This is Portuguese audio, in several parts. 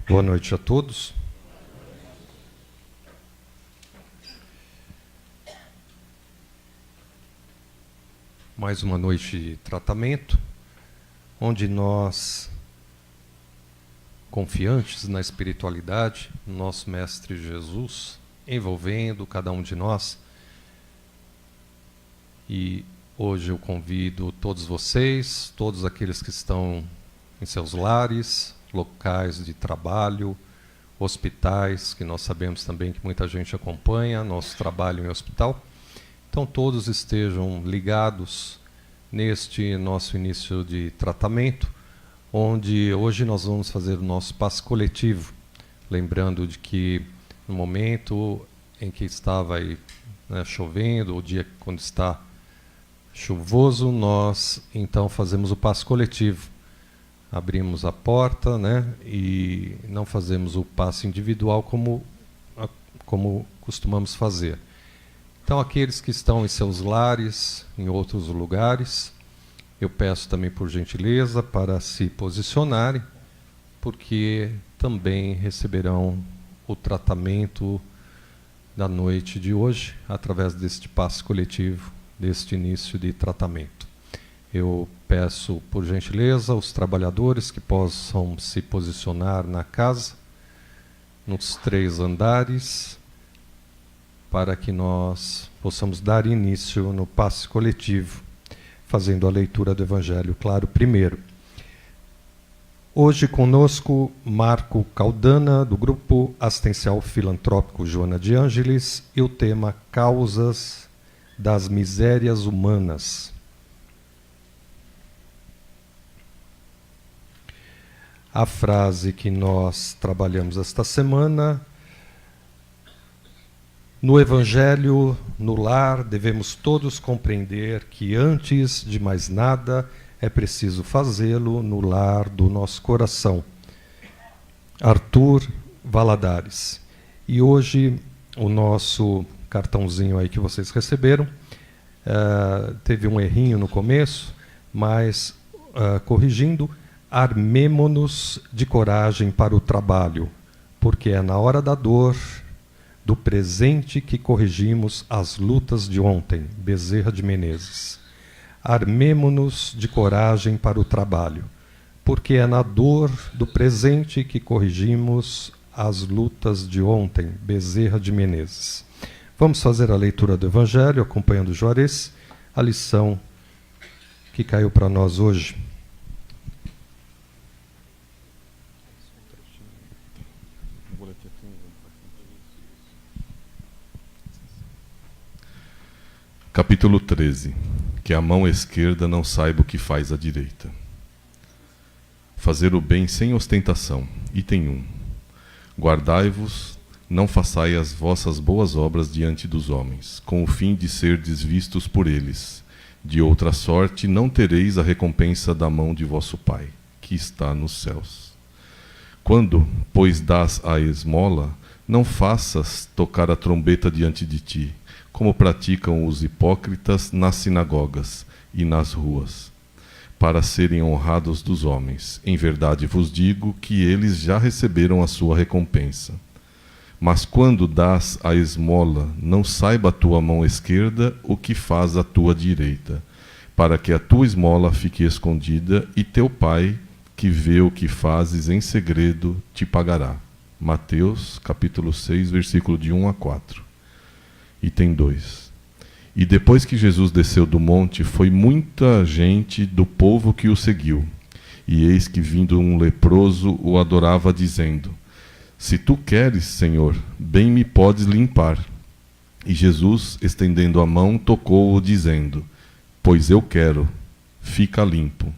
Boa noite a todos. Mais uma noite de tratamento, onde nós, confiantes na espiritualidade, nosso Mestre Jesus, envolvendo cada um de nós, e hoje eu convido todos vocês, todos aqueles que estão em seus lares, locais de trabalho, hospitais, que nós sabemos também que muita gente acompanha nosso trabalho em hospital. Então todos estejam ligados neste nosso início de tratamento, onde hoje nós vamos fazer o nosso passe coletivo, lembrando de que no momento em que estava aí, chovendo, o dia quando está chuvoso, nós então fazemos o passe coletivo. Abrimos a porta, e não fazemos o passe individual como costumamos fazer. Então, aqueles que estão em seus lares, em outros lugares, eu peço também por gentileza para se posicionarem, porque também receberão o tratamento da noite de hoje, através deste passe coletivo, deste início de tratamento. Eu peço, por gentileza, aos trabalhadores que possam se posicionar na casa, nos 3 andares, para que nós possamos dar início no passe coletivo, fazendo a leitura do Evangelho, claro, primeiro. Hoje conosco, Marco Caldana, do Grupo Assistencial Filantrópico Joana de Ângeles, e o tema Causas das Misérias Humanas. A frase que nós trabalhamos esta semana: no Evangelho, no lar, devemos todos compreender que, antes de mais nada, é preciso fazê-lo no lar do nosso coração. Arthur Valadares. E hoje, o nosso cartãozinho aí que vocês receberam, teve um errinho no começo, mas, corrigindo, armemo-nos de coragem para o trabalho, porque é na hora da dor, do presente, que corrigimos as lutas de ontem. Bezerra de Menezes. Armemo-nos de coragem para o trabalho, porque é na dor do presente que corrigimos as lutas de ontem. Bezerra de Menezes. Vamos fazer a leitura do Evangelho, acompanhando Juarez, a lição que caiu para nós hoje. Capítulo 13. Que a mão esquerda não saiba o que faz a direita. Fazer o bem sem ostentação. Item 1. Guardai-vos, não façais as vossas boas obras diante dos homens, com o fim de serdes vistos por eles. De outra sorte, não tereis a recompensa da mão de vosso Pai, que está nos céus. Quando, pois, dás a esmola, não faças tocar a trombeta diante de ti, como praticam os hipócritas nas sinagogas e nas ruas, para serem honrados dos homens. Em verdade vos digo que eles já receberam a sua recompensa. Mas quando dás a esmola, não saiba a tua mão esquerda o que faz a tua direita, para que a tua esmola fique escondida, e teu Pai, que vê o que fazes em segredo, te pagará. Mateus, capítulo 6, versículo de 1 a 4. Item 2. E depois que Jesus desceu do monte, foi muita gente do povo que o seguiu. E eis que, vindo um leproso, o adorava, dizendo: Se tu queres, Senhor, bem me podes limpar. E Jesus, estendendo a mão, tocou-o, dizendo: Pois eu quero, fica limpo.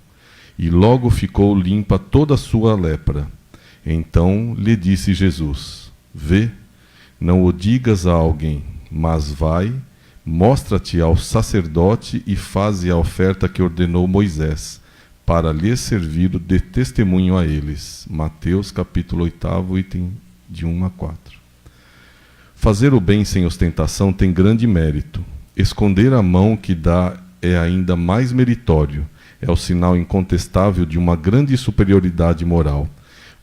E logo ficou limpa toda a sua lepra. Então lhe disse Jesus: Vê, não o digas a alguém, mas vai, mostra-te ao sacerdote e faze a oferta que ordenou Moisés, para lhes servir de testemunho a eles. Mateus, capítulo 8, item de 1 a 4. Fazer o bem sem ostentação tem grande mérito. Esconder a mão que dá é ainda mais meritório. É o sinal incontestável de uma grande superioridade moral,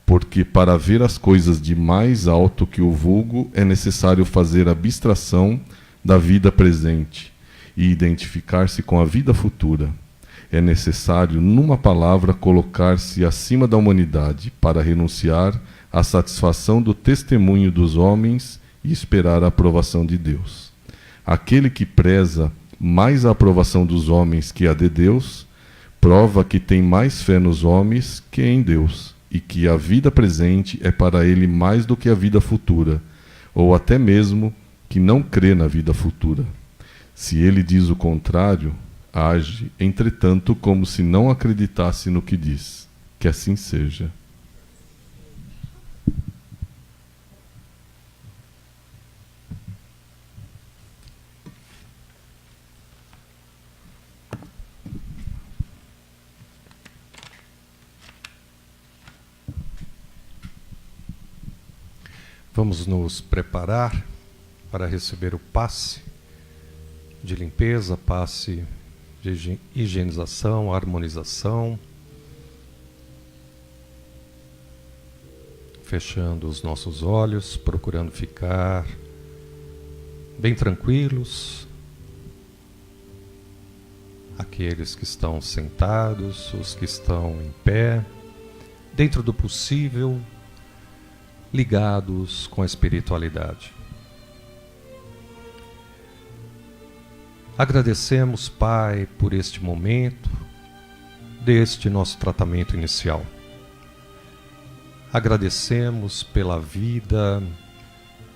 porque para ver as coisas de mais alto que o vulgo é necessário fazer abstração da vida presente e identificar-se com a vida futura. É necessário, numa palavra, colocar-se acima da humanidade para renunciar à satisfação do testemunho dos homens e esperar a aprovação de Deus. Aquele que preza mais a aprovação dos homens que a de Deus, prova que tem mais fé nos homens que em Deus, e que a vida presente é para ele mais do que a vida futura, ou até mesmo que não crê na vida futura. Se ele diz o contrário, age, entretanto, como se não acreditasse no que diz. Que assim seja. Vamos nos preparar para receber o passe de limpeza, passe de higienização, harmonização, fechando os nossos olhos, procurando ficar bem tranquilos. Aqueles que estão sentados, os que estão em pé, dentro do possível, ligados com a espiritualidade. Agradecemos, Pai, por este momento, deste nosso tratamento inicial. Agradecemos pela vida,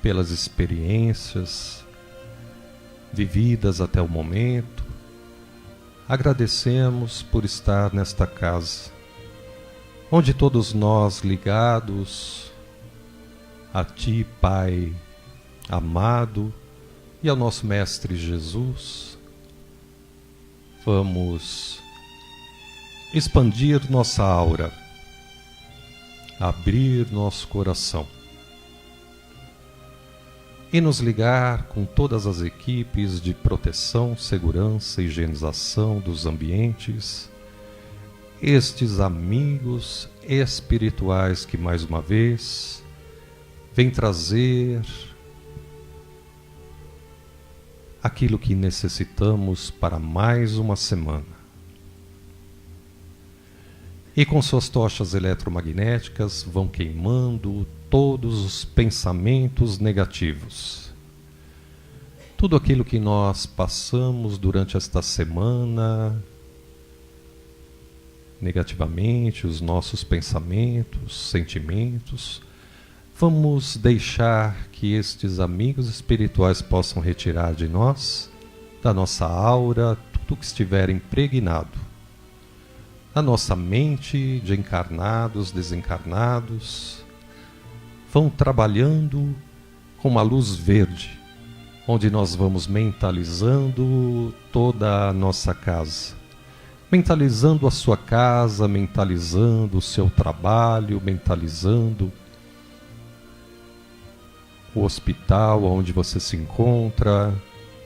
pelas experiências vividas até o momento. Agradecemos por estar nesta casa, onde todos nós ligados a Ti, Pai amado, e ao nosso Mestre Jesus, vamos expandir nossa aura, abrir nosso coração e nos ligar com todas as equipes de proteção, segurança e higienização dos ambientes, estes amigos espirituais que mais uma vez vem trazer aquilo que necessitamos para mais uma semana. E com suas tochas eletromagnéticas vão queimando todos os pensamentos negativos. Tudo aquilo que nós passamos durante esta semana, negativamente, os nossos pensamentos, sentimentos, vamos deixar que estes amigos espirituais possam retirar de nós, da nossa aura, tudo que estiver impregnado, da nossa mente, de encarnados, desencarnados. Vão trabalhando com uma luz verde, onde nós vamos mentalizando toda a nossa casa. Mentalizando a sua casa, mentalizando o seu trabalho, mentalizando o hospital onde você se encontra,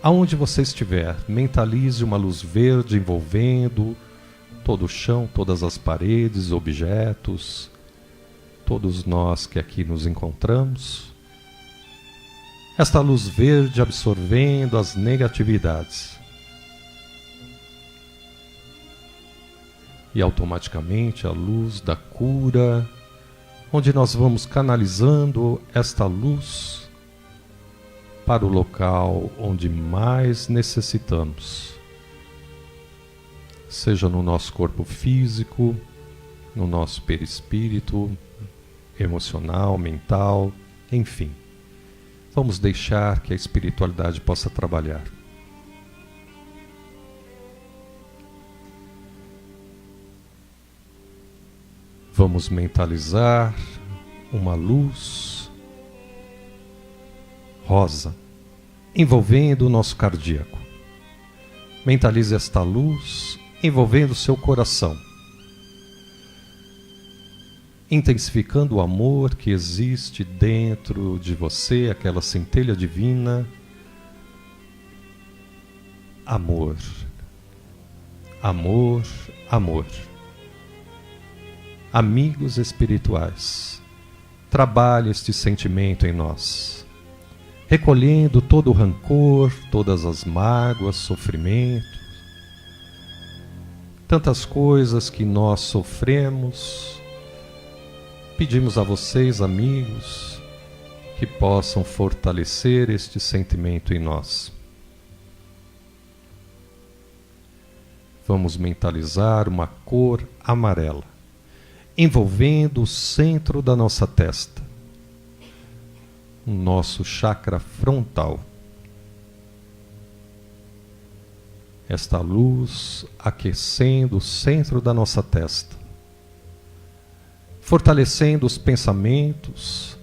aonde você estiver. Mentalize uma luz verde envolvendo todo o chão, todas as paredes, objetos, todos nós que aqui nos encontramos. Esta luz verde absorvendo as negatividades. E automaticamente a luz da cura, onde nós vamos canalizando esta luz para o local onde mais necessitamos. Seja no nosso corpo físico, no nosso perispírito, emocional, mental, enfim. Vamos deixar que a espiritualidade possa trabalhar. Vamos mentalizar uma luz rosa envolvendo o nosso cardíaco. Mentalize esta luz envolvendo o seu coração, intensificando o amor que existe dentro de você, aquela centelha divina. Amor, amor, amor. amigos espirituais, trabalhe este sentimento em nós, recolhendo todo o rancor, todas as mágoas, sofrimentos, tantas coisas que nós sofremos. Pedimos a vocês, amigos, que possam fortalecer este sentimento em nós. Vamos mentalizar uma cor amarela, envolvendo o centro da nossa testa, o nosso chakra frontal. Esta luz aquecendo o centro da nossa testa, fortalecendo os pensamentos,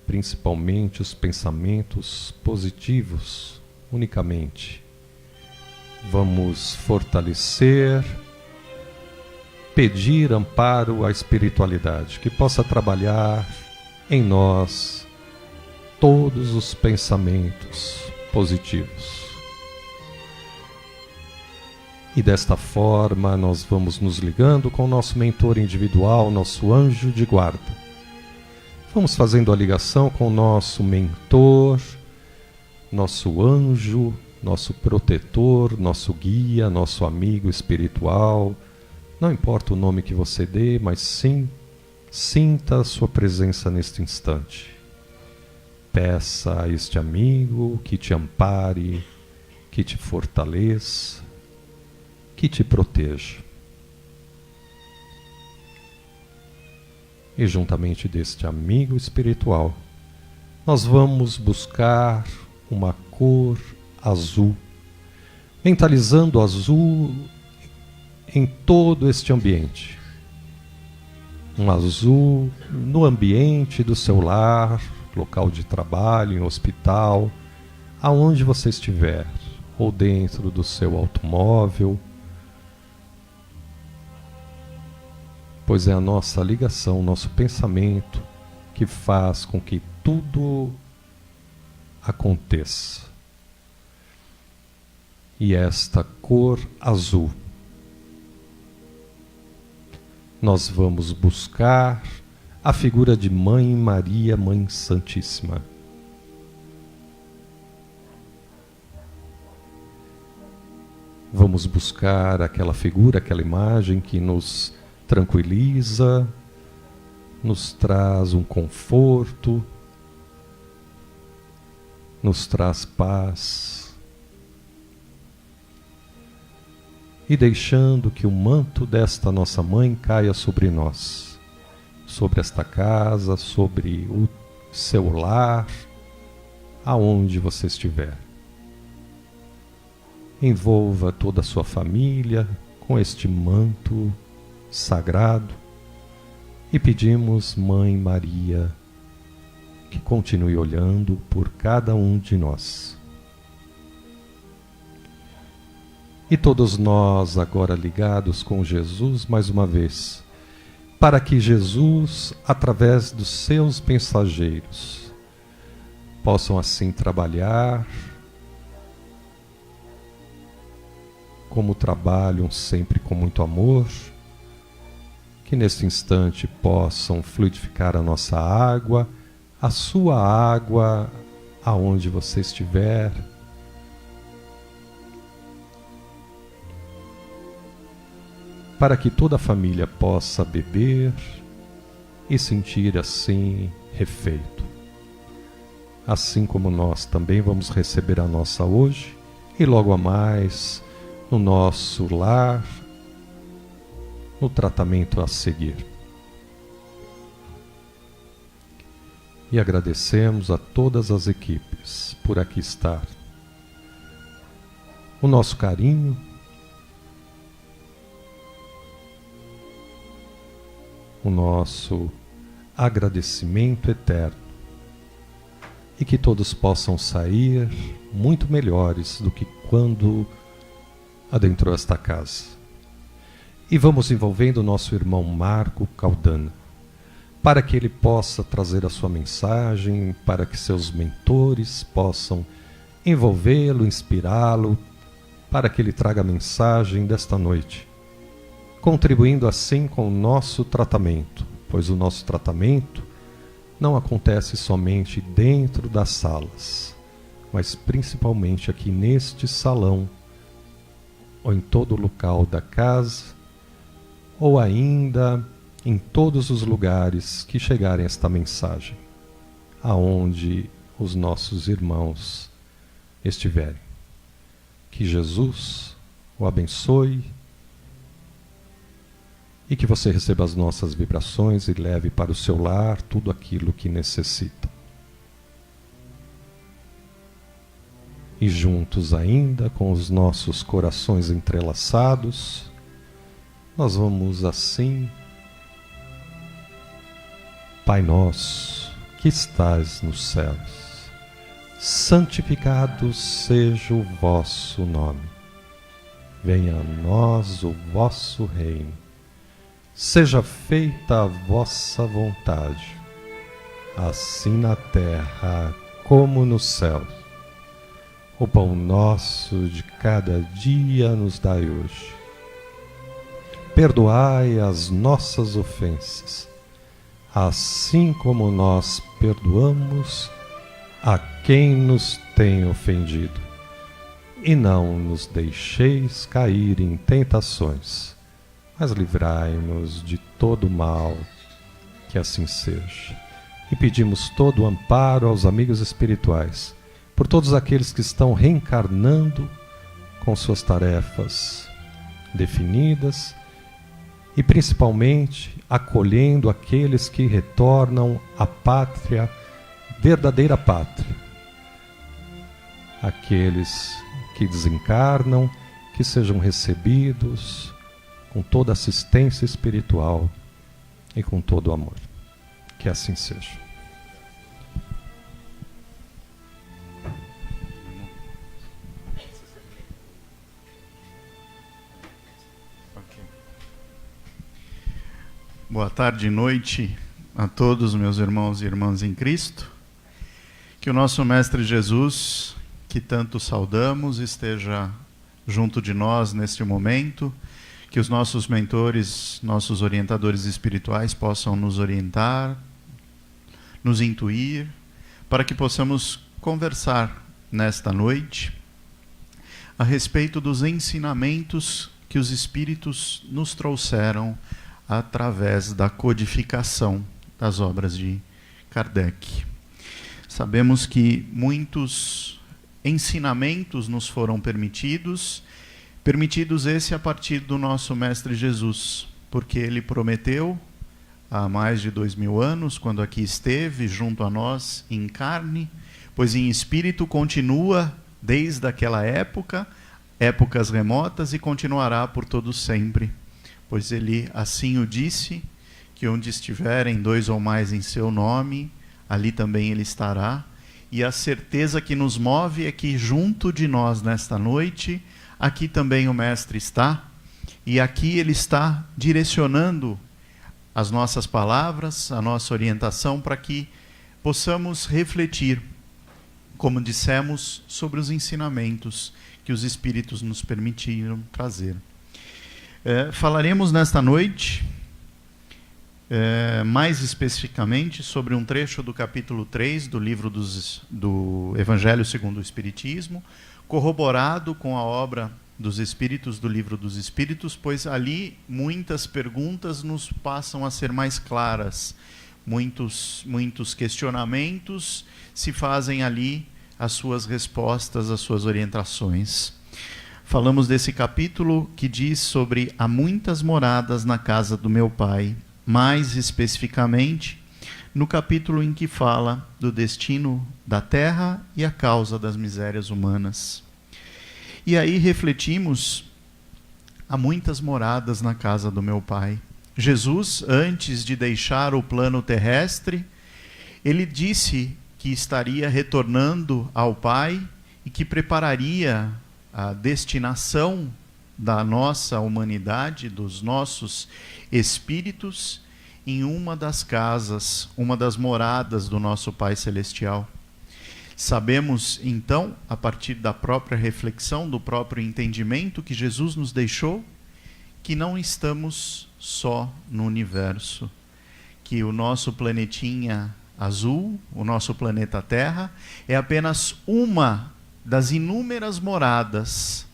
principalmente os pensamentos positivos, unicamente. Vamos fortalecer, pedir amparo à espiritualidade, que possa trabalhar em nós todos os pensamentos positivos. E desta forma nós vamos nos ligando com o nosso mentor individual, nosso anjo de guarda. Vamos fazendo a ligação com o nosso mentor, nosso anjo, nosso protetor, nosso guia, nosso amigo espiritual. Não importa o nome que você dê, mas sim, sinta a sua presença neste instante. Peça a este amigo que te ampare, que te fortaleça, que te proteja. E juntamente deste amigo espiritual, nós vamos buscar uma cor azul, mentalizando azul em todo este ambiente. Um azul no ambiente do seu lar, local de trabalho, em hospital, aonde você estiver, ou dentro do seu automóvel, pois é a nossa ligação, nosso pensamento que faz com que tudo aconteça. E esta cor azul, nós vamos buscar a figura de Mãe Maria, Mãe Santíssima. Vamos buscar aquela figura, aquela imagem que nos tranquiliza, nos traz um conforto, nos traz paz. E deixando que o manto desta nossa mãe caia sobre nós, sobre esta casa, sobre o seu lar, aonde você estiver. Envolva toda a sua família com este manto sagrado e pedimos, Mãe Maria, que continue olhando por cada um de nós. E todos nós agora ligados com Jesus mais uma vez, para que Jesus, através dos seus mensageiros, possam assim trabalhar como trabalham sempre com muito amor, que neste instante possam fluidificar a nossa água, a sua água, aonde você estiver, para que toda a família possa beber e sentir assim refeito. Assim como nós também vamos receber a nossa hoje e logo a mais no nosso lar, no tratamento a seguir. E agradecemos a todas as equipes por aqui estar. O nosso carinho, o nosso agradecimento eterno, e que todos possam sair muito melhores do que quando adentrou esta casa. E vamos envolvendo o nosso irmão Marco Caldana, para que ele possa trazer a sua mensagem, para que seus mentores possam envolvê-lo, inspirá-lo, para que ele traga a mensagem desta noite, contribuindo assim com o nosso tratamento, pois o nosso tratamento não acontece somente dentro das salas, mas principalmente aqui neste salão, ou em todo local da casa, ou ainda em todos os lugares que chegarem esta mensagem, aonde os nossos irmãos estiverem. Que Jesus o abençoe e que você receba as nossas vibrações e leve para o seu lar tudo aquilo que necessita. E juntos ainda, com os nossos corações entrelaçados, nós vamos assim: Pai nosso, que estás nos céus, santificado seja o vosso nome. Venha a nós o vosso reino. Seja feita a vossa vontade, assim na terra como no céu. O pão nosso de cada dia nos dai hoje. Perdoai as nossas ofensas, assim como nós perdoamos a quem nos tem ofendido. E não nos deixeis cair em tentações, mas livrai-nos de todo mal, que assim seja. E pedimos todo o amparo aos amigos espirituais, por todos aqueles que estão reencarnando com suas tarefas definidas, e principalmente acolhendo aqueles que retornam à pátria, verdadeira pátria. Aqueles que desencarnam, que sejam recebidos com toda assistência espiritual e com todo o amor. Que assim seja. Boa tarde e noite a todos meus irmãos e irmãs em Cristo. Que o nosso Mestre Jesus, que tanto saudamos, esteja junto de nós neste momento. Que os nossos mentores, nossos orientadores espirituais possam nos orientar, nos intuir, para que possamos conversar nesta noite a respeito dos ensinamentos que os Espíritos nos trouxeram através da codificação das obras de Kardec. Sabemos que muitos ensinamentos nos foram permitidos esse a partir do nosso Mestre Jesus, porque ele prometeu há mais de 2000 anos, quando aqui esteve junto a nós em carne, pois em espírito continua desde aquela época, épocas remotas, e continuará por todo sempre. Pois ele assim o disse, que onde estiverem 2 ou mais em seu nome, ali também ele estará. E a certeza que nos move é que junto de nós nesta noite, aqui também o Mestre está, e aqui ele está direcionando as nossas palavras, a nossa orientação, para que possamos refletir, como dissemos, sobre os ensinamentos que os Espíritos nos permitiram trazer. Falaremos nesta noite, mais especificamente, sobre um trecho do capítulo 3 do livro do Evangelho segundo o Espiritismo, corroborado com a obra dos Espíritos do Livro dos Espíritos, pois ali muitas perguntas nos passam a ser mais claras, muitos questionamentos se fazem ali as suas respostas, as suas orientações. Falamos desse capítulo que diz sobre há muitas moradas na casa do meu Pai, mais especificamente no capítulo em que fala do destino da terra e a causa das misérias humanas. E aí refletimos, há muitas moradas na casa do meu Pai. Jesus, antes de deixar o plano terrestre, ele disse que estaria retornando ao Pai e que prepararia a destinação da nossa humanidade, dos nossos espíritos, em uma das casas, uma das moradas do nosso Pai Celestial. Sabemos, então, a partir da própria reflexão, do próprio entendimento que Jesus nos deixou, que não estamos só no universo, que o nosso planetinha azul, o nosso planeta Terra, é apenas uma das inúmeras moradas,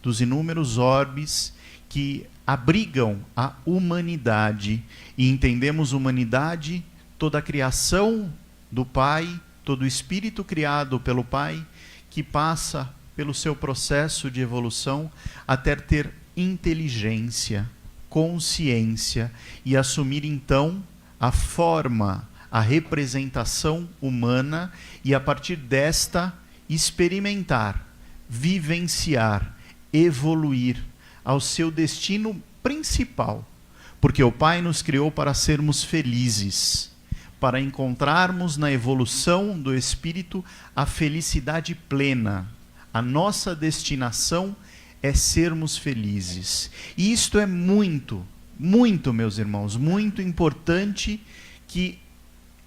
dos inúmeros orbes que abrigam a humanidade. E entendemos humanidade, toda a criação do Pai, todo o espírito criado pelo Pai, que passa pelo seu processo de evolução até ter inteligência, consciência e assumir então a forma, a representação humana e a partir desta experimentar, vivenciar, evoluir ao seu destino principal. Porque o Pai nos criou para sermos felizes, para encontrarmos na evolução do espírito a felicidade plena. A nossa destinação é sermos felizes. E isto é muito, muito, meus irmãos, muito importante que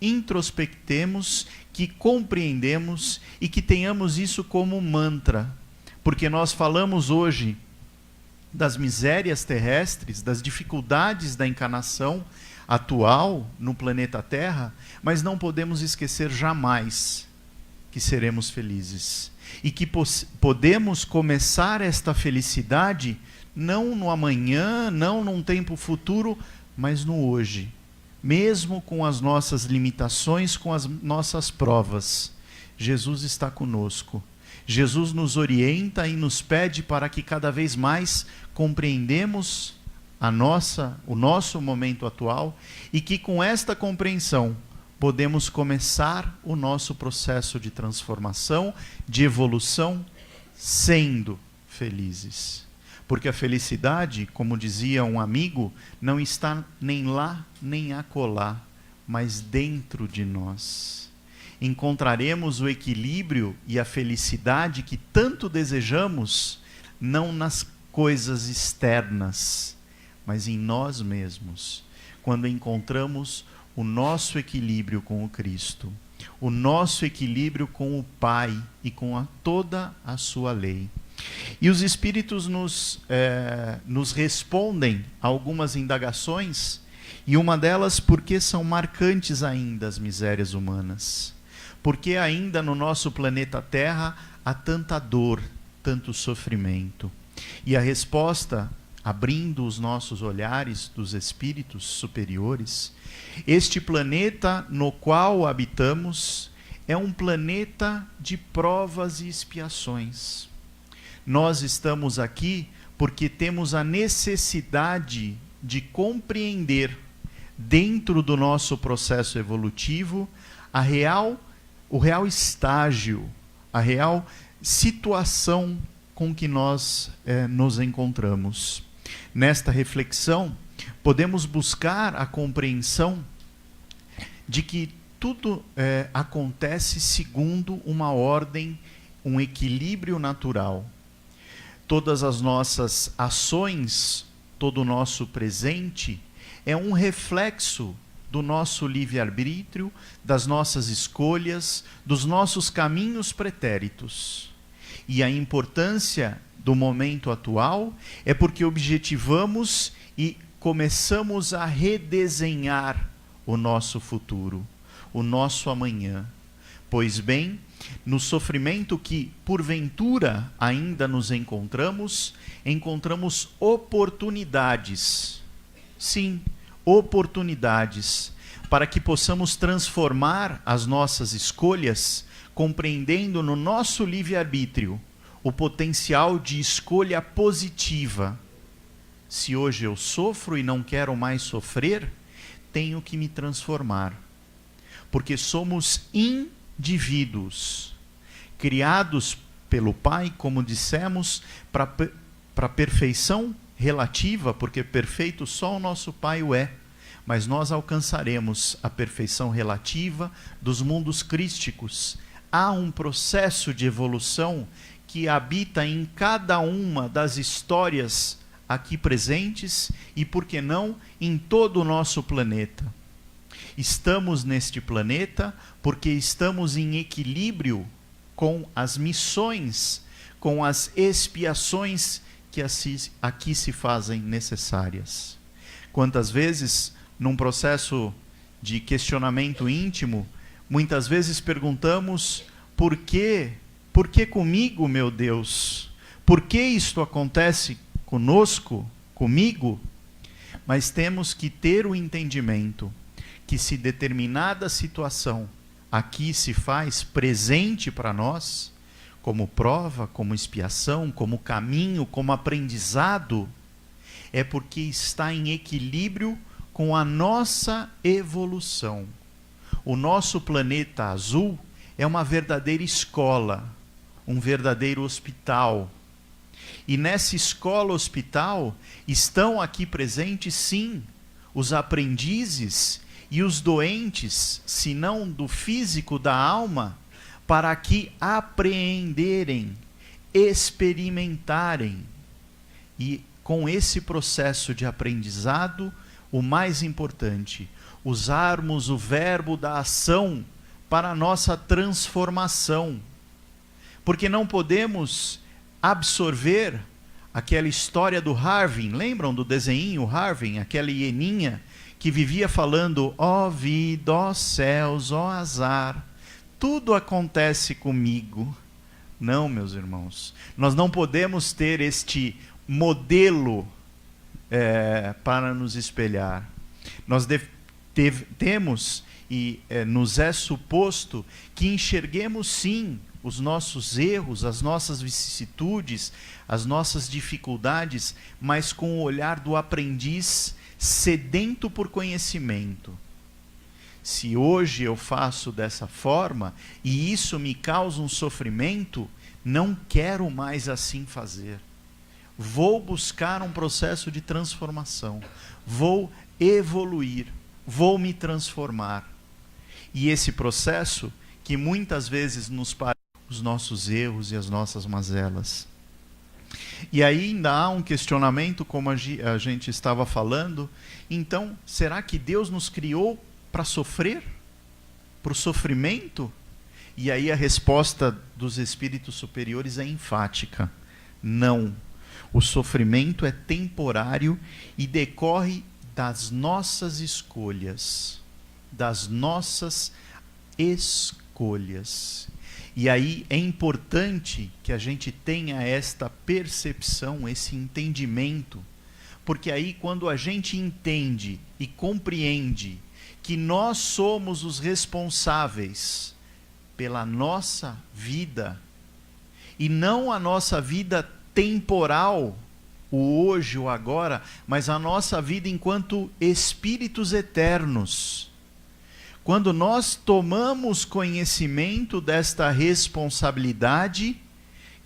introspectemos, que compreendemos e que tenhamos isso como mantra. Porque nós falamos hoje das misérias terrestres, das dificuldades da encarnação atual no planeta Terra, mas não podemos esquecer jamais que seremos felizes. E que podemos começar esta felicidade não no amanhã, não num tempo futuro, mas no hoje. Mesmo com as nossas limitações, com as nossas provas, Jesus está conosco. Jesus nos orienta e nos pede para que cada vez mais compreendemos o nosso momento atual e que com esta compreensão podemos começar o nosso processo de transformação, de evolução, sendo felizes. Porque a felicidade, como dizia um amigo, não está nem lá nem acolá, mas dentro de nós. Encontraremos o equilíbrio e a felicidade que tanto desejamos, não nas coisas externas, mas em nós mesmos, quando encontramos o nosso equilíbrio com o Cristo, o nosso equilíbrio com o Pai e com toda a sua lei. E os Espíritos nos respondem a algumas indagações, e uma delas, por que são marcantes ainda as misérias humanas? Porque ainda no nosso planeta Terra há tanta dor, tanto sofrimento? E a resposta, abrindo os nossos olhares dos espíritos superiores, este planeta no qual habitamos é um planeta de provas e expiações. Nós estamos aqui porque temos a necessidade de compreender, dentro do nosso processo evolutivo, o real estágio, a real situação com que nós nos encontramos. Nesta reflexão, podemos buscar a compreensão de que tudo acontece segundo uma ordem, um equilíbrio natural. Todas as nossas ações, todo o nosso presente, é um reflexo do nosso livre-arbítrio, das nossas escolhas, dos nossos caminhos pretéritos. E a importância do momento atual é porque objetivamos e começamos a redesenhar o nosso futuro, o nosso amanhã. Pois bem, no sofrimento que, porventura, ainda nos encontramos oportunidades. Sim, oportunidades para que possamos transformar as nossas escolhas, compreendendo no nosso livre-arbítrio o potencial de escolha positiva. Se hoje eu sofro e não quero mais sofrer, tenho que me transformar. Porque somos indivíduos, criados pelo Pai, como dissemos, para perfeição relativa, porque perfeito só o nosso Pai o é. Mas nós alcançaremos a perfeição relativa dos mundos crísticos. Há um processo de evolução que habita em cada uma das histórias aqui presentes e, por que não, em todo o nosso planeta. Estamos neste planeta porque estamos em equilíbrio com as missões, com as expiações que que aqui se fazem necessárias. Quantas vezes, num processo de questionamento íntimo, muitas vezes perguntamos: por quê? Por que comigo, meu Deus? Por que isto acontece conosco, comigo? Mas temos que ter o entendimento que, se determinada situação aqui se faz presente para nós, como prova, como expiação, como caminho, como aprendizado, é porque está em equilíbrio com a nossa evolução. O nosso planeta azul é uma verdadeira escola, um verdadeiro hospital. E nessa escola-hospital estão aqui presentes, sim, os aprendizes e os doentes, se não do físico, da alma, para que apreenderem, experimentarem. E com esse processo de aprendizado, o mais importante, usarmos o verbo da ação para a nossa transformação. Porque não podemos absorver aquela história do Harvey. Lembram do desenho Harvey? Aquela hieninha que vivia falando: ó vida, ó céus, ó azar, tudo acontece comigo. Não, meus irmãos, nós não podemos ter este modelo para nos espelhar. Nós temos e nos é suposto que enxerguemos sim os nossos erros, as nossas vicissitudes, as nossas dificuldades, mas com o olhar do aprendiz sedento por conhecimento. Se hoje eu faço dessa forma e isso me causa um sofrimento, não quero mais assim fazer. Vou buscar um processo de transformação, vou evoluir, vou me transformar. E esse processo que muitas vezes nos parece os nossos erros e as nossas mazelas. E aí ainda há um questionamento, como a gente estava falando. Então, será que Deus nos criou para sofrer? Para o sofrimento? E aí a resposta dos espíritos superiores é enfática: não. O sofrimento é temporário e decorre das nossas escolhas. Das nossas escolhas. E aí é importante que a gente tenha esta percepção, esse entendimento, porque aí quando a gente entende e compreende que nós somos os responsáveis pela nossa vida, e não a nossa vida temporal, o hoje, o agora, mas a nossa vida enquanto espíritos eternos. Quando nós tomamos conhecimento desta responsabilidade,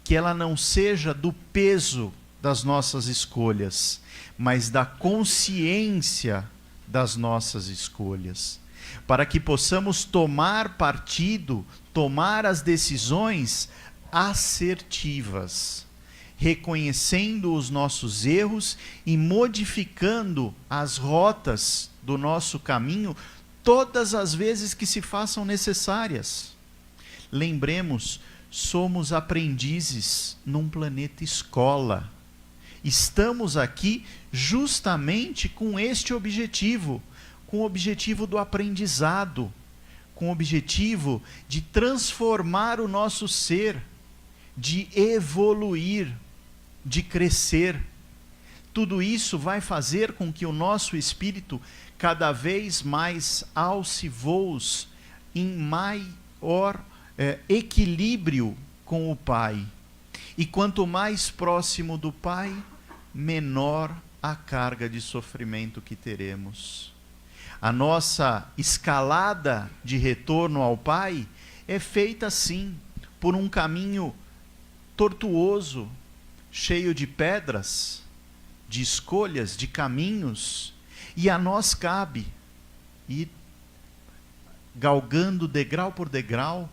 que ela não seja do peso das nossas escolhas, mas da consciência das nossas escolhas, para que possamos tomar partido, tomar as decisões assertivas, reconhecendo os nossos erros e modificando as rotas do nosso caminho todas as vezes que se façam necessárias. Lembremos, somos aprendizes num planeta escola. Estamos aqui justamente com este objetivo, com o objetivo do aprendizado, com o objetivo de transformar o nosso ser, de evoluir, de crescer. Tudo isso vai fazer com que o nosso espírito cada vez mais alce voos em maior equilíbrio com o Pai. E quanto mais próximo do Pai, menor a carga de sofrimento que teremos. A nossa escalada de retorno ao Pai é feita sim por um caminho tortuoso, cheio de pedras, de escolhas, de caminhos, e a nós cabe ir galgando degrau por degrau,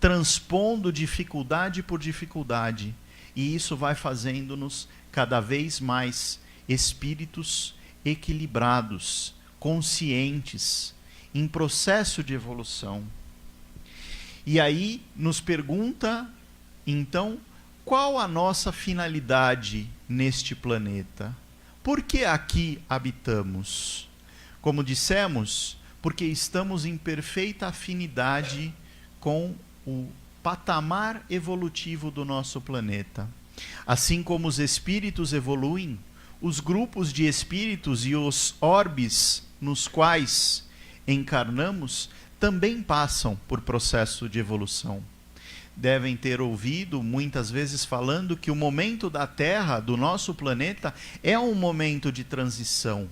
transpondo dificuldade por dificuldade, e isso vai fazendo-nos cada vez mais espíritos equilibrados, conscientes, em processo de evolução. E aí nos pergunta, então, qual a nossa finalidade neste planeta? Por que aqui habitamos? Como dissemos, porque estamos em perfeita afinidade com o patamar evolutivo do nosso planeta. Assim como os espíritos evoluem, os grupos de espíritos e os orbes nos quais encarnamos também passam por processo de evolução. Devem ter ouvido muitas vezes falando que o momento da Terra, do nosso planeta, é um momento de transição,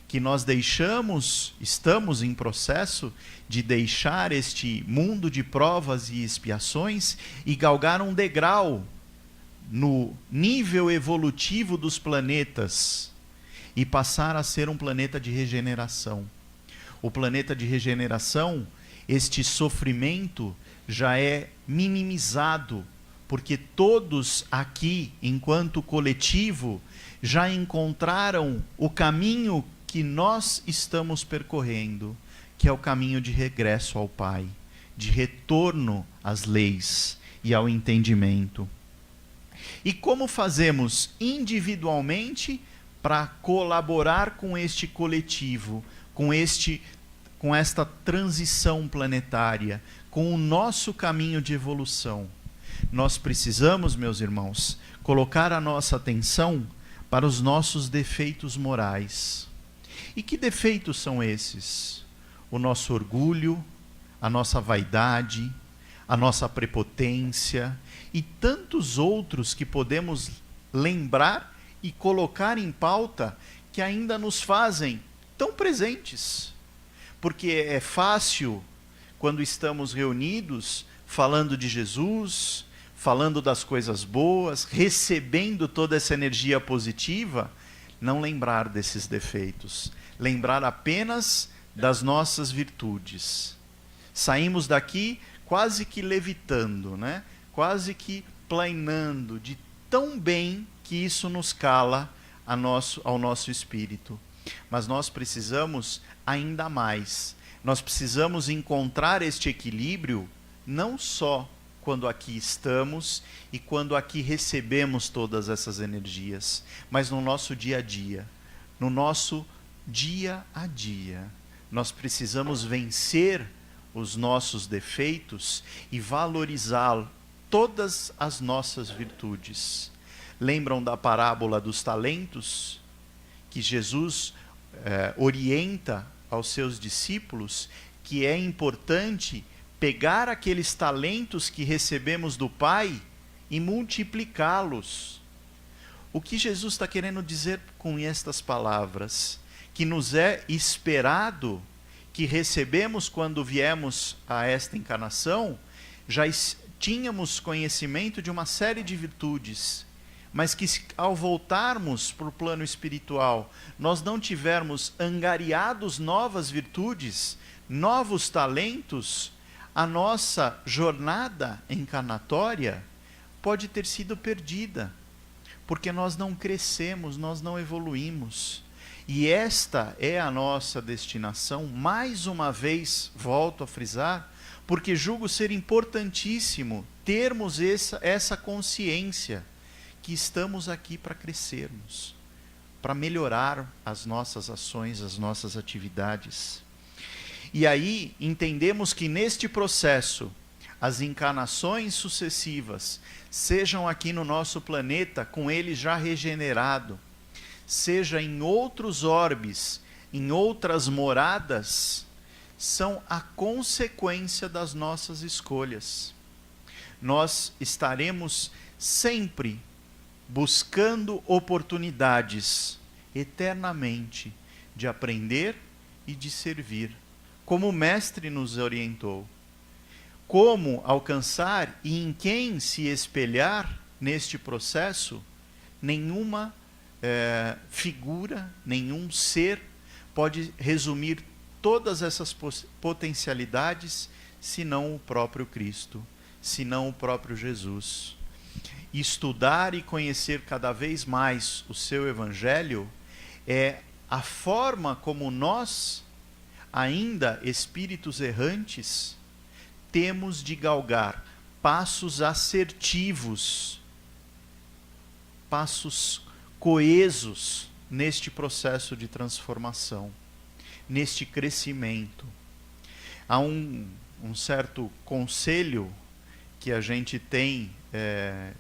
que nós estamos em processo de deixar este mundo de provas e expiações e galgar um degrau no nível evolutivo dos planetas e passar a ser um planeta de regeneração. O planeta de regeneração, este sofrimento já é minimizado, porque todos aqui, enquanto coletivo, já encontraram o caminho que nós estamos percorrendo, que é o caminho de regresso ao Pai, de retorno às leis e ao entendimento. E como fazemos individualmente para colaborar com este coletivo, com esta transição planetária, com o nosso caminho de evolução? Nós precisamos, meus irmãos, colocar a nossa atenção para os nossos defeitos morais. E que defeitos são esses? O nosso orgulho, a nossa vaidade, a nossa prepotência e tantos outros que podemos lembrar e colocar em pauta que ainda nos fazem tão presentes. Porque é fácil, quando estamos reunidos, falando de Jesus, falando das coisas boas, recebendo toda essa energia positiva, não lembrar desses defeitos. Lembrar apenas das nossas virtudes. Saímos daqui quase que levitando, né? Quase que planeando, de tão bem que isso nos cala ao nosso espírito. Mas nós precisamos ainda mais. Nós precisamos encontrar este equilíbrio, não só quando aqui estamos e quando aqui recebemos todas essas energias, mas no nosso dia a dia. No nosso dia a dia. Nós precisamos vencer os nossos defeitos e valorizar todas as nossas virtudes. Lembram da parábola dos talentos? Que Jesus orienta aos seus discípulos que é importante pegar aqueles talentos que recebemos do Pai e multiplicá-los. O que Jesus está querendo dizer com estas palavras? Que nos é esperado, que recebemos quando viemos a esta encarnação, já tínhamos conhecimento de uma série de virtudes, mas que ao voltarmos para o plano espiritual, nós não tivermos angariados novas virtudes, novos talentos, a nossa jornada encarnatória pode ter sido perdida, porque nós não crescemos, nós não evoluímos. E esta é a nossa destinação, mais uma vez, volto a frisar, porque julgo ser importantíssimo termos essa consciência que estamos aqui para crescermos, para melhorar as nossas ações, as nossas atividades. E aí entendemos que neste processo, as encarnações sucessivas, sejam aqui no nosso planeta, com ele já regenerado, seja em outros orbes, em outras moradas, são a consequência das nossas escolhas. Nós estaremos sempre buscando oportunidades, eternamente, de aprender e de servir, como o Mestre nos orientou. Como alcançar e em quem se espelhar neste processo, nenhuma figura, nenhum ser pode resumir todas essas potencialidades, senão o próprio Cristo, senão o próprio Jesus. Estudar e conhecer cada vez mais o seu Evangelho é a forma como nós, ainda espíritos errantes, temos de galgar passos assertivos, passos coesos neste processo de transformação, neste crescimento. Há um certo conselho que a gente tem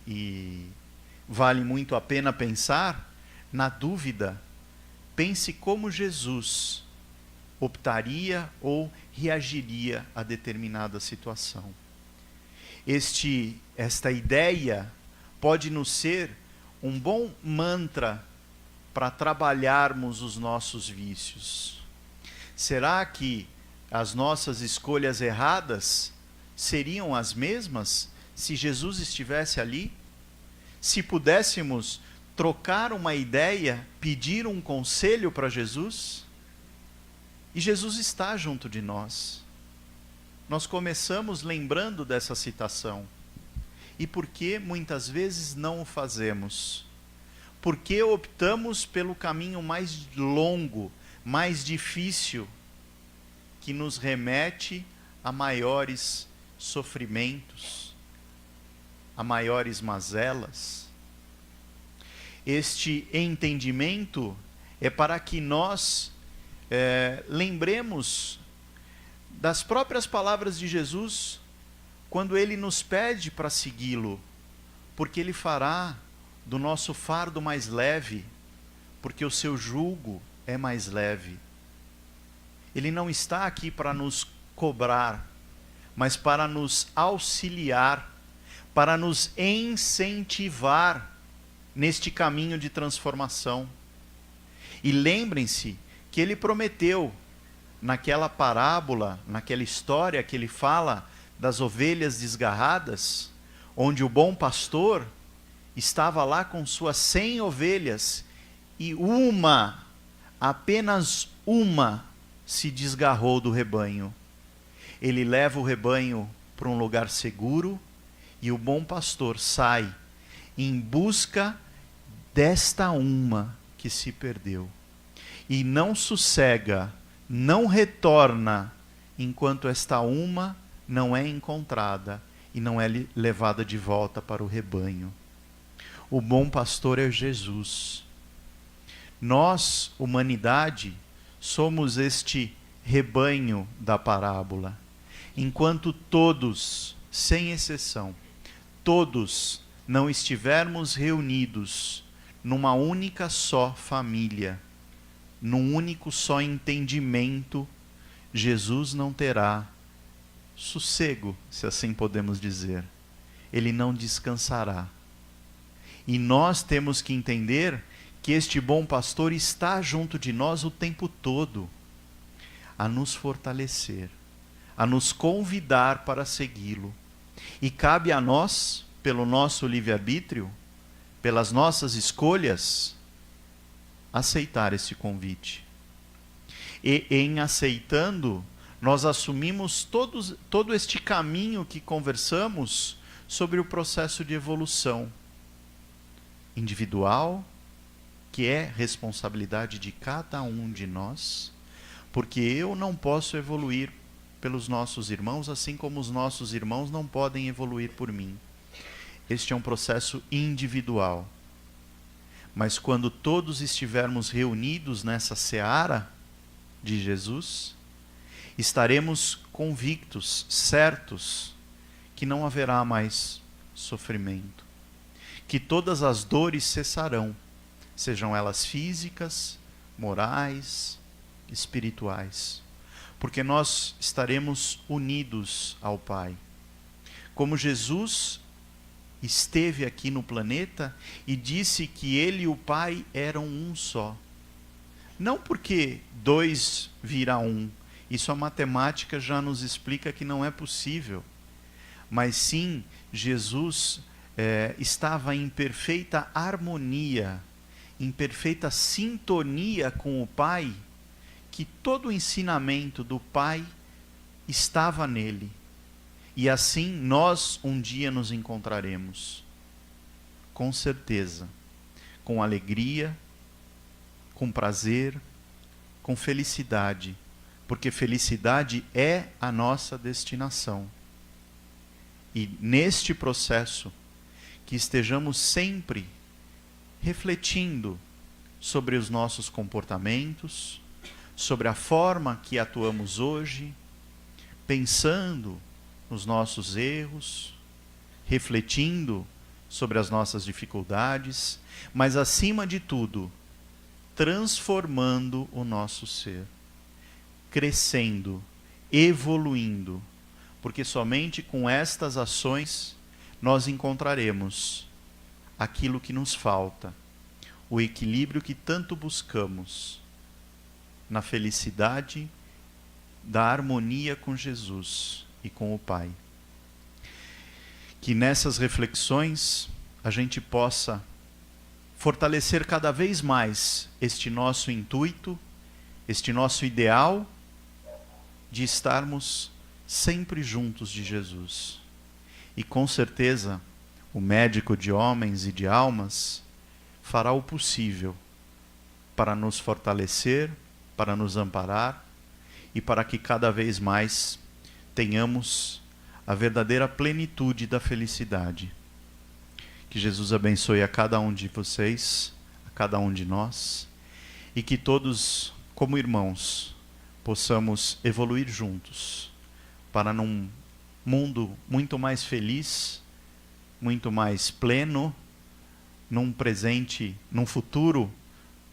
e vale muito a pena pensar. Na dúvida, pense como Jesus optaria ou reagiria a determinada situação. Esta ideia pode nos ser um bom mantra para trabalharmos os nossos vícios. Será que as nossas escolhas erradas seriam as mesmas se Jesus estivesse ali? Se pudéssemos trocar uma ideia, pedir um conselho para Jesus? E Jesus está junto de nós. Nós começamos lembrando dessa citação. E por que muitas vezes não o fazemos? Porque optamos pelo caminho mais longo, mais difícil, que nos remete a maiores sofrimentos, a maiores mazelas. Este entendimento é para que nós lembremos das próprias palavras de Jesus, quando ele nos pede para segui-lo, porque ele fará do nosso fardo mais leve, porque o seu jugo é mais leve. Ele não está aqui para nos cobrar, mas para nos auxiliar, para nos incentivar neste caminho de transformação. E lembrem-se que ele prometeu, naquela parábola, naquela história que ele fala das ovelhas desgarradas, onde o bom pastor estava lá com suas 100 ovelhas e apenas uma, se desgarrou do rebanho. Ele leva o rebanho para um lugar seguro e o bom pastor sai em busca desta uma que se perdeu. E não sossega, não retorna, enquanto esta uma não é encontrada e não é levada de volta para o rebanho. O bom pastor é Jesus. Nós, humanidade, somos este rebanho da parábola. Enquanto todos, sem exceção, todos não estivermos reunidos numa única só família, num único só entendimento, Jesus não terá sossego, se assim podemos dizer. Ele não descansará. E nós temos que entender que este bom pastor está junto de nós o tempo todo, a nos fortalecer, a nos convidar para segui-lo. E cabe a nós, pelo nosso livre-arbítrio, pelas nossas escolhas, aceitar esse convite. E em aceitando, nós assumimos todo este caminho que conversamos sobre o processo de evolução individual, que é responsabilidade de cada um de nós, porque eu não posso evoluir pelos nossos irmãos, assim como os nossos irmãos não podem evoluir por mim. Este é um processo individual. Mas quando todos estivermos reunidos nessa seara de Jesus, estaremos convictos, certos, que não haverá mais sofrimento, que todas as dores cessarão, sejam elas físicas, morais, espirituais, porque nós estaremos unidos ao Pai. Como Jesus esteve aqui no planeta e disse que ele e o Pai eram um só. Não porque 2 vira 1, isso a matemática já nos explica que não é possível, mas sim, Jesus estava em perfeita harmonia, em perfeita sintonia com o Pai, que todo o ensinamento do Pai estava nele. E assim nós um dia nos encontraremos, com certeza, com alegria, com prazer, com felicidade, porque felicidade é a nossa destinação. E neste processo, que estejamos sempre refletindo sobre os nossos comportamentos, sobre a forma que atuamos hoje, pensando nos nossos erros, refletindo sobre as nossas dificuldades, mas acima de tudo, transformando o nosso ser, crescendo, evoluindo, porque somente com estas ações nós encontraremos aquilo que nos falta, o equilíbrio que tanto buscamos na felicidade da harmonia com Jesus e com o Pai. Que nessas reflexões a gente possa fortalecer cada vez mais este nosso intuito, este nosso ideal de estarmos sempre juntos de Jesus. E com certeza o médico de homens e de almas fará o possível para nos fortalecer, para nos amparar e para que cada vez mais tenhamos a verdadeira plenitude da felicidade. Que Jesus abençoe a cada um de vocês, a cada um de nós, e que todos, como irmãos, possamos evoluir juntos para num mundo muito mais feliz, muito mais pleno, num presente, num futuro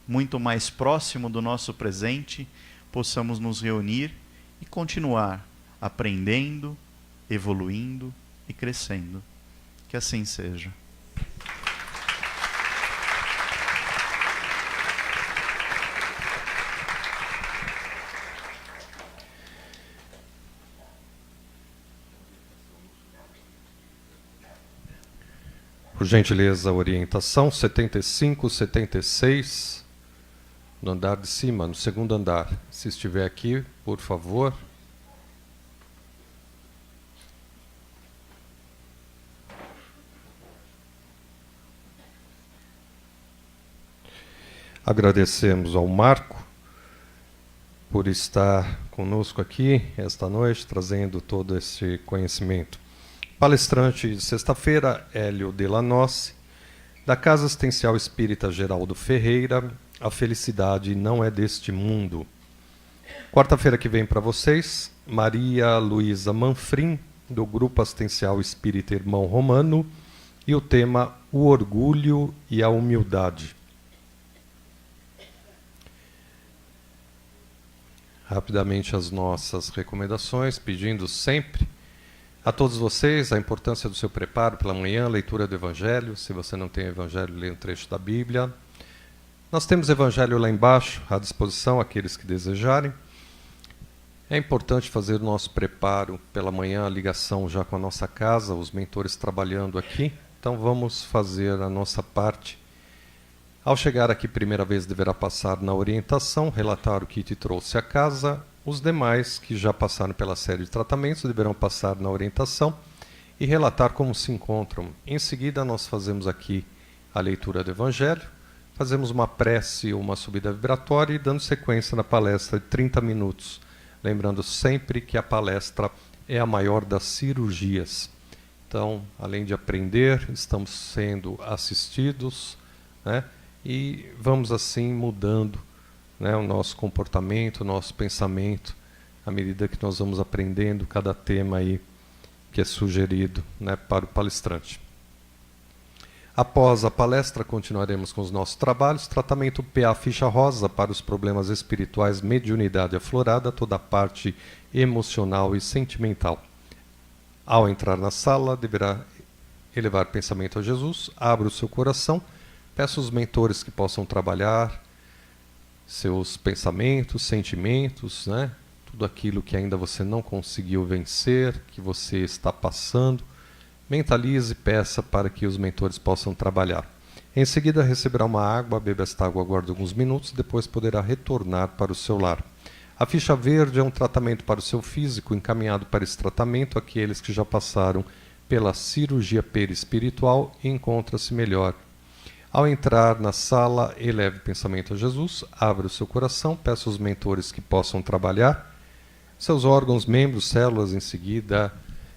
muito mais próximo do nosso presente, possamos nos reunir e continuar aprendendo, evoluindo e crescendo. Que assim seja. Por gentileza, orientação 75, 76, no andar de cima, no segundo andar. Se estiver aqui, por favor. Agradecemos ao Marco por estar conosco aqui esta noite, trazendo todo esse conhecimento. Palestrante de sexta-feira, Hélio Delanossi, da Casa Assistencial Espírita Geraldo Ferreira, A Felicidade Não É Deste Mundo. Quarta-feira que vem para vocês, Maria Luísa Manfrim, do Grupo Assistencial Espírita Irmão Romano, e o tema O Orgulho e a Humildade. Rapidamente as nossas recomendações, pedindo sempre a todos vocês a importância do seu preparo pela manhã, leitura do Evangelho. Se você não tem Evangelho, leia um trecho da Bíblia. Nós temos Evangelho lá embaixo, à disposição, aqueles que desejarem. É importante fazer o nosso preparo pela manhã, a ligação já com a nossa casa, os mentores trabalhando aqui. Então vamos fazer a nossa parte. Ao chegar aqui, primeira vez, deverá passar na orientação, relatar o que te trouxe a casa. Os demais que já passaram pela série de tratamentos deverão passar na orientação e relatar como se encontram. Em seguida, nós fazemos aqui a leitura do Evangelho, fazemos uma prece ou uma subida vibratória e dando sequência na palestra de 30 minutos. Lembrando sempre que a palestra é a maior das cirurgias. Então, além de aprender, estamos sendo assistidos, né? E vamos assim mudando, né, o nosso comportamento, o nosso pensamento, à medida que nós vamos aprendendo cada tema aí que é sugerido, né, para o palestrante. Após a palestra, continuaremos com os nossos trabalhos. Tratamento PA Ficha Rosa para os problemas espirituais, mediunidade aflorada, toda a parte emocional e sentimental. Ao entrar na sala, deverá elevar pensamento a Jesus, abra o seu coração, peça aos mentores que possam trabalhar seus pensamentos, sentimentos, né? Tudo aquilo que ainda você não conseguiu vencer, que você está passando. Mentalize e peça para que os mentores possam trabalhar. Em seguida, receberá uma água, beba esta água, aguarde alguns minutos, depois poderá retornar para o seu lar. A ficha verde é um tratamento para o seu físico, encaminhado para esse tratamento aqueles que já passaram pela cirurgia perispiritual e encontram-se melhor. Ao entrar na sala, eleve o pensamento a Jesus, abra o seu coração, peça aos mentores que possam trabalhar. Seus órgãos, membros, células, em seguida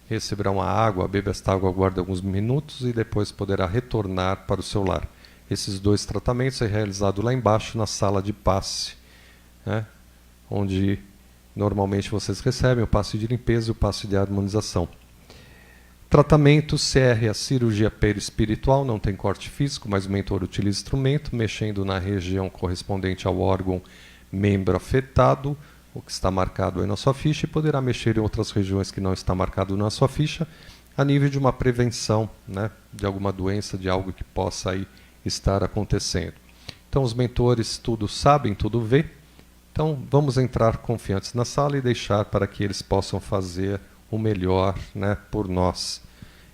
receberão a água, beba esta água, aguarde alguns minutos e depois poderá retornar para o seu lar. Esses 2 tratamentos é realizado lá embaixo na sala de passe, né, onde normalmente vocês recebem o passe de limpeza e o passe de harmonização. Tratamento CR, a cirurgia perispiritual, não tem corte físico, mas o mentor utiliza instrumento, mexendo na região correspondente ao órgão membro afetado, o que está marcado aí na sua ficha, e poderá mexer em outras regiões que não está marcado na sua ficha, a nível de uma prevenção, né, de alguma doença, de algo que possa aí estar acontecendo. Então os mentores tudo sabem, tudo vê. Então vamos entrar confiantes na sala e deixar para que eles possam fazer o melhor, né, por nós.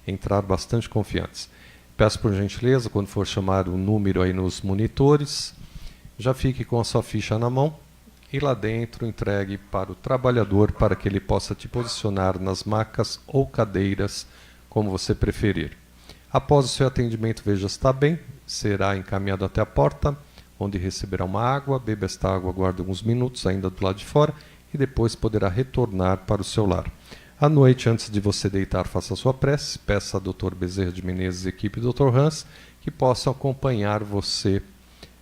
Entrar bastante confiantes. Peço por gentileza, quando for chamar o número aí nos monitores, já fique com a sua ficha na mão e lá dentro entregue para o trabalhador para que ele possa te posicionar nas macas ou cadeiras, como você preferir. Após o seu atendimento, veja se está bem, será encaminhado até a porta, onde receberá uma água, beba esta água, aguarde alguns minutos ainda do lado de fora e depois poderá retornar para o seu lar. À noite, antes de você deitar, faça a sua prece, peça a Dr. Bezerra de Menezes e equipe Dr. Hans que possam acompanhar você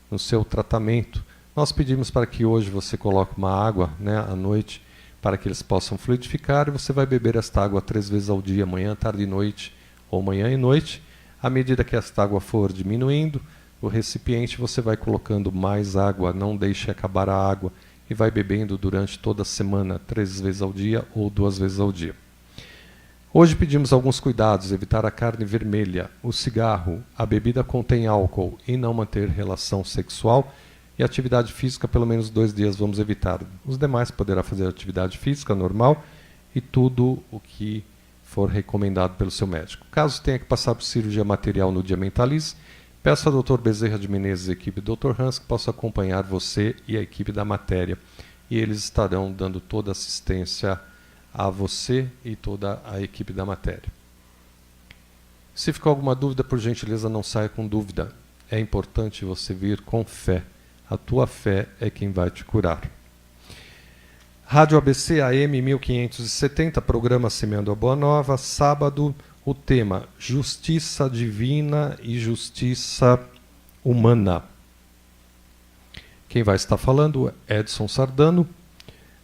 no seu tratamento. Nós pedimos para que hoje você coloque uma água, né, à noite, para que eles possam fluidificar, e você vai beber esta água 3 vezes ao dia, manhã, tarde e noite, ou manhã e noite. À medida que esta água for diminuindo, o recipiente você vai colocando mais água, não deixe acabar a água, e vai bebendo durante toda a semana, 3 vezes ao dia ou 2 vezes ao dia. Hoje pedimos alguns cuidados: evitar a carne vermelha, o cigarro, a bebida contém álcool e não manter relação sexual, e atividade física pelo menos 2 dias vamos evitar. Os demais poderá fazer atividade física normal e tudo o que for recomendado pelo seu médico. Caso tenha que passar por cirurgia material no dia Mentalize, peço ao Dr. Bezerra de Menezes e a equipe Dr. Hans que possa acompanhar você e a equipe da matéria, e eles estarão dando toda a assistência a você e toda a equipe da matéria. Se ficou alguma dúvida, por gentileza, não saia com dúvida. É importante você vir com fé. A tua fé é quem vai te curar. Rádio ABC AM 1570, programa Semeando a Boa Nova, sábado, o tema Justiça Divina e Justiça Humana. Quem vai estar falando é Edson Sardano,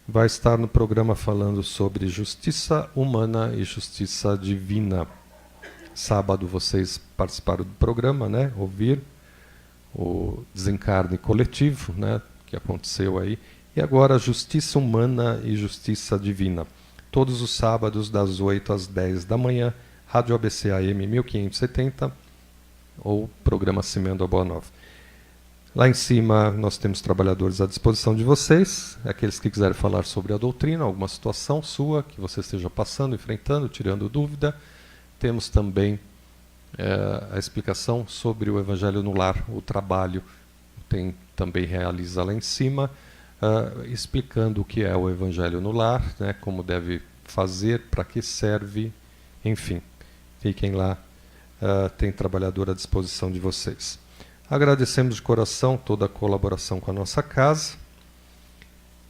vai estar no programa falando sobre Justiça Humana e Justiça Divina. Sábado vocês participaram do programa, né? Ouvir o desencarne coletivo, né, que aconteceu aí, e agora Justiça Humana e Justiça Divina. Todos os sábados, das 8 às 10 da manhã, Rádio ABC AM 1570, ou programa Semeando a Boa Nova. Lá em cima nós temos trabalhadores à disposição de vocês, aqueles que quiserem falar sobre a doutrina, alguma situação sua que você esteja passando, enfrentando, tirando dúvida. Temos também a explicação sobre o Evangelho no Lar, o trabalho também realiza lá em cima, explicando o que é o Evangelho no Lar, né, como deve fazer, para que serve, enfim. Fiquem lá, tem trabalhador à disposição de vocês. Agradecemos de coração toda a colaboração com a nossa casa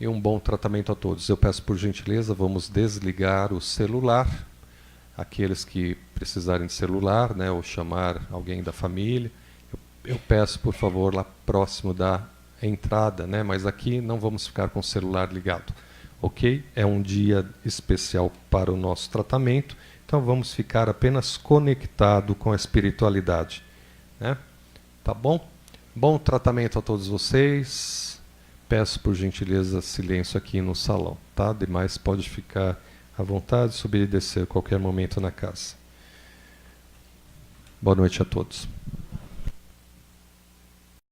e um bom tratamento a todos. Eu peço por gentileza, vamos desligar o celular. Aqueles que precisarem de celular, né, ou chamar alguém da família, eu peço, por favor, lá próximo da entrada, né, mas aqui não vamos ficar com o celular ligado, ok? É um dia especial para o nosso tratamento, então vamos ficar apenas conectado com a espiritualidade, né? Tá bom? Bom tratamento a todos vocês. Peço, por gentileza, silêncio aqui no salão, tá? Demais pode ficar à vontade, subir e descer a qualquer momento na casa. Boa noite a todos.